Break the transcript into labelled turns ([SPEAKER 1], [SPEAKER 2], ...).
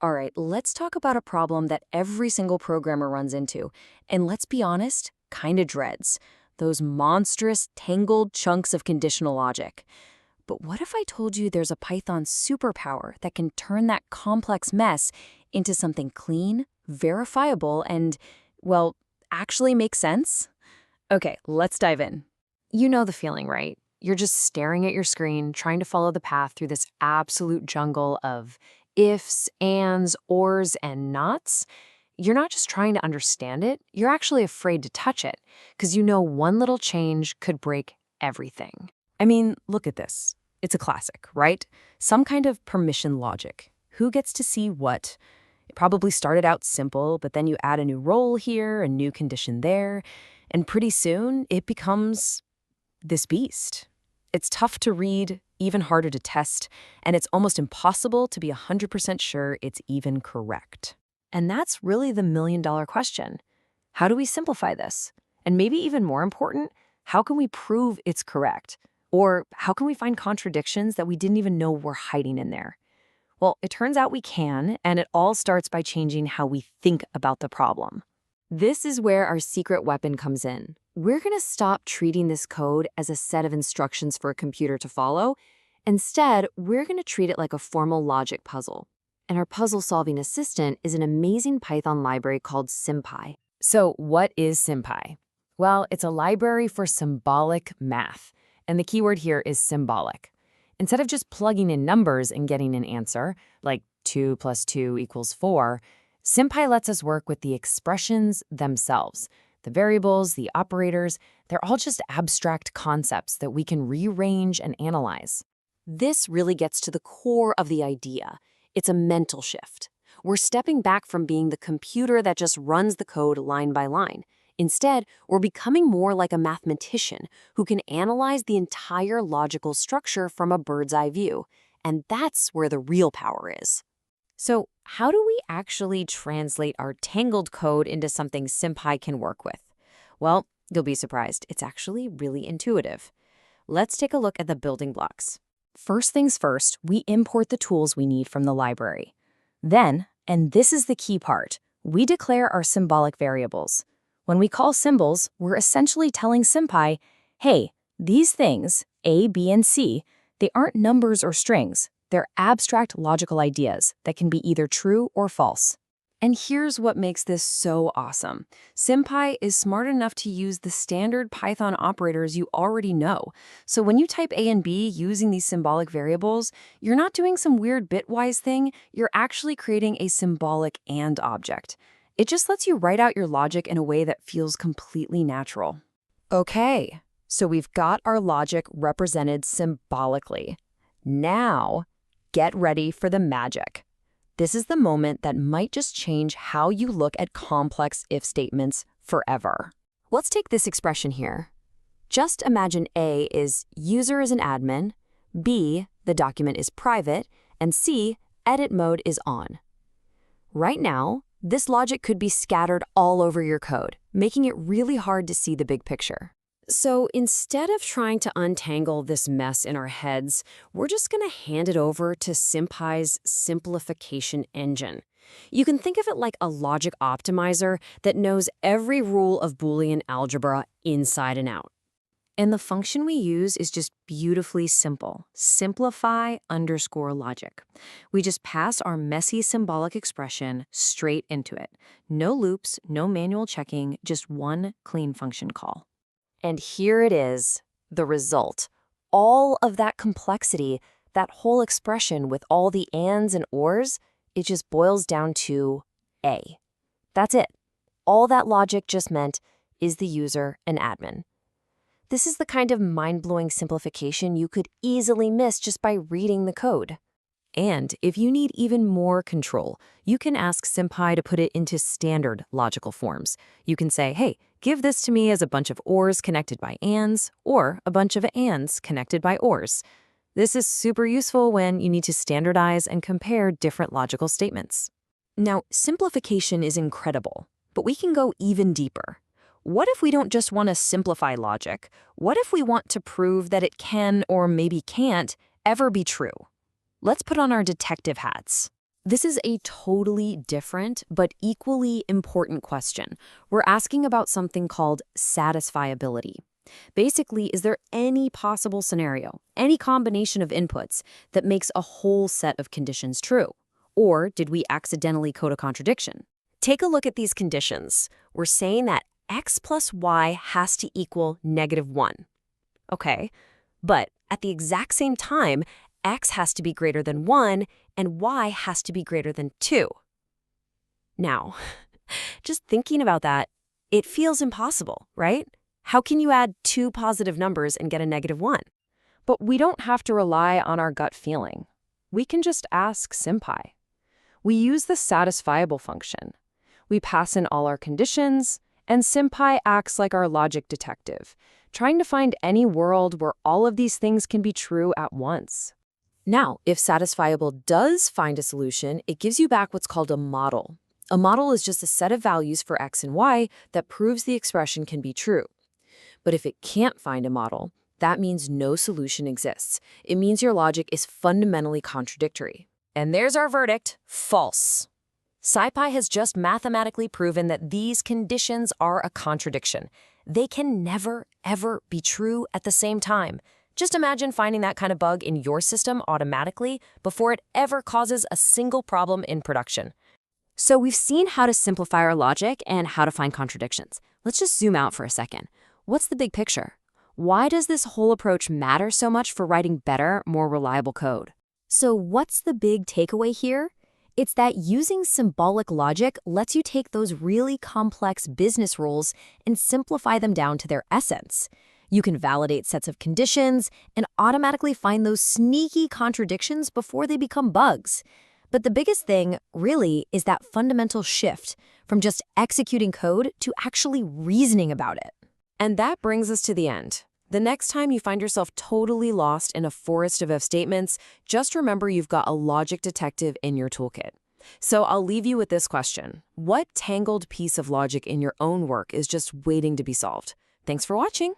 [SPEAKER 1] All right, let's talk about a problem that every single programmer runs into, and let's be honest, kinda dreads. Those monstrous, tangled chunks of conditional logic. But what if I told you there's a Python superpower that can turn that complex mess into something clean, verifiable, and, well, actually makes sense? Okay, let's dive in. You know the feeling, right? You're just staring at your screen, trying to follow the path through this absolute jungle of ifs, ands, ors, and nots. You're not just trying to understand it, you're actually afraid to touch it, because you know one little change could break everything. I mean, look at this. It's a classic, right? Some kind of permission logic. Who gets to see what? It probably started out simple, but then you add a new role here, a new condition there, and pretty soon it becomes this beast. It's tough to read, even harder to test, and it's almost impossible to be 100% sure it's even correct. And that's really the million-dollar question. How do we simplify this? And maybe even more important, how can we prove it's correct? Or how can we find contradictions that we didn't even know were hiding in there? Well, it turns out we can, and it all starts by changing how we think about the problem. This is where our secret weapon comes in. We're going to stop treating this code as a set of instructions for a computer to follow. Instead, we're going to treat it like a formal logic puzzle. And our puzzle-solving assistant is an amazing Python library called Sympy. So what is Sympy? Well, it's a library for symbolic math. And the keyword here is symbolic. Instead of just plugging in numbers and getting an answer, like 2 plus 2 equals 4, Sympy lets us work with the expressions themselves. The variables, the operators, they're all just abstract concepts that we can rearrange and analyze. This really gets to the core of the idea. It's a mental shift. We're stepping back from being the computer that just runs the code line by line. Instead, we're becoming more like a mathematician who can analyze the entire logical structure from a bird's-eye view. And that's where the real power is. So, how do we actually translate our tangled code into something Sympy can work with? Well, you'll be surprised. It's actually really intuitive. Let's take a look at the building blocks. First things first, we import the tools we need from the library. Then, and this is the key part, we declare our symbolic variables. When we call symbols, we're essentially telling Sympy, hey, these things, A, B, and C, they aren't numbers or strings. They're abstract logical ideas that can be either true or false. And here's what makes this so awesome. Sympy is smart enough to use the standard Python operators you already know. So when you type A and B using these symbolic variables, you're not doing some weird bitwise thing, you're actually creating a symbolic AND object. It just lets you write out your logic in a way that feels completely natural. Okay, so we've got our logic represented symbolically. Now, get ready for the magic. This is the moment that might just change how you look at complex if statements forever. Let's take this expression here. Just imagine A is user is an admin, B, the document is private, and C, edit mode is on. Right now, this logic could be scattered all over your code, making it really hard to see the big picture. So instead of trying to untangle this mess in our heads, we're just going to hand it over to Sympy's simplification engine. You can think of it like a logic optimizer that knows every rule of Boolean algebra inside and out. And the function we use is just beautifully simple, simplify_logic. We just pass our messy symbolic expression straight into it. No loops, no manual checking, just one clean function call. And here it is, the result. All of that complexity, that whole expression with all the ands and ors, it just boils down to A. That's it. All that logic just meant is the user an admin. This is the kind of mind-blowing simplification you could easily miss just by reading the code. And if you need even more control, you can ask Sympy to put it into standard logical forms. You can say, hey, give this to me as a bunch of ors connected by ands, or a bunch of ands connected by ors. This is super useful when you need to standardize and compare different logical statements. Now, simplification is incredible, but we can go even deeper. What if we don't just want to simplify logic? What if we want to prove that it can, or maybe can't, ever be true? Let's put on our detective hats. This is a totally different but equally important question. We're asking about something called satisfiability. Basically, is there any possible scenario, any combination of inputs that makes a whole set of conditions true? Or did we accidentally code a contradiction? Take a look at these conditions. We're saying that x plus y has to equal -1. Okay, but at the exact same time, x has to be greater than 1 and y has to be greater than 2. Now, just thinking about that, it feels impossible, right? How can you add two positive numbers and get a -1?
[SPEAKER 2] But we don't have to rely on our gut feeling. We can just ask Sympy. We use the satisfiable function. We pass in all our conditions, and Sympy acts like our logic detective, trying to find any world where all of these things can be true at once.
[SPEAKER 1] Now, if satisfiable does find a solution, it gives you back what's called a model. A model is just a set of values for x and y that proves the expression can be true. But if it can't find a model, that means no solution exists. It means your logic is fundamentally contradictory. And there's our verdict: false. SciPy has just mathematically proven that these conditions are a contradiction. They can never, ever be true at the same time. Just imagine finding that kind of bug in your system automatically before it ever causes a single problem in production. So we've seen how to simplify our logic and how to find contradictions. Let's just zoom out for a second. What's the big picture? Why does this whole approach matter so much for writing better, more reliable code? So what's the big takeaway here? It's that using symbolic logic lets you take those really complex business rules and simplify them down to their essence. You can validate sets of conditions and automatically find those sneaky contradictions before they become bugs. But the biggest thing, really, is that fundamental shift from just executing code to actually reasoning about it. And that brings us to the end. The next time you find yourself totally lost in a forest of if statements, just remember you've got a logic detective in your toolkit. So I'll leave you with this question. What tangled piece of logic in your own work is just waiting to be solved? Thanks for watching.